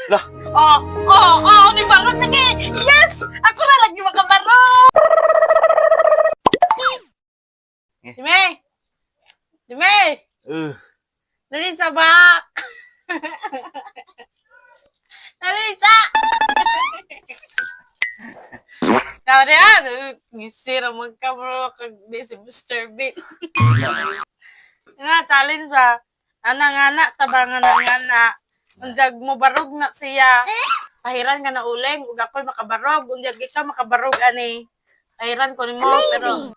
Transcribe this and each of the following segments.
Lah, Ni barog lagi. Yes! Ako na lagi makabarog. Jime! Jime! Dali sa ba? Dali sa! Tawa na yan. Ngisira magkamaro kag di si Mr. Beat. Nga, challenge ba? Ana, tabangan na nga. Unjag mo barog na siya. Pahiran ka na uling. Ug ako'y makabarog. Unjag ikaw makabarog ani. Pahiran ko ni mo. Pero,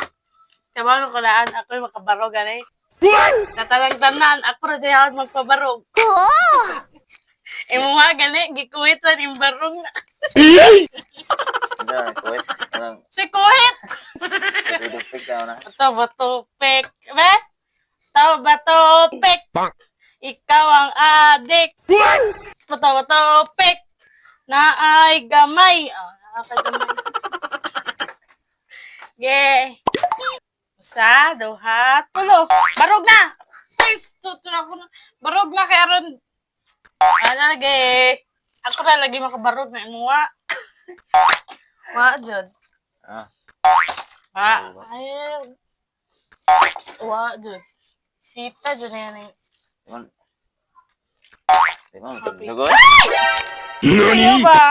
kabalo ko daan. Ako'y makabarog ani. Katalang tanan. Ako na dyan magpabarog. Imo nga gani. Gikuhitan yung barong na. kuwit. Si kuhit! Dudupig daw na. Ito ba tupik? Be? Ito ba tupik? Ikaw ang adik. Ito ba tupik? Na ay gamay. Gamay. Yeah. Usa, duha, tulo. Barog na! Please, tutulak ko na. Barog na kaya ron. Ano lagi? Ako na lagi makabarog na imuwa. Wa, Jod. Ayun. Wa, Jod. Sita, Jod na yan eh. Dugon? Ayaw ba?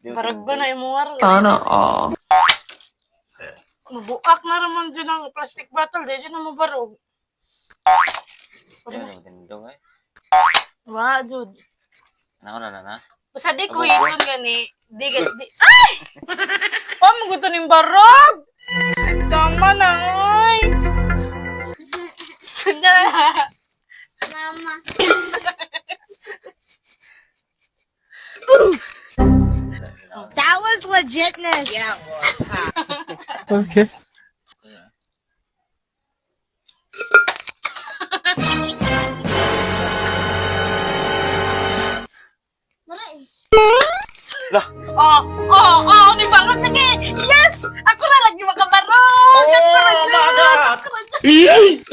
Barag ba na imuwar? Sana all. Mabuak na naman dyan ang plastic bottle. Di dyan na mabarog. Wa, Jod. Ano na? Basta di ko hiton gani. Di. Ay! Pa, maguto ng barog! Sama na, ay! Sanda na. Mama. That was legitness. Yeah, it was. Okay. Lah, Ni barog lagi! Yes! Ako na lagi makabarog! Ako na lagi!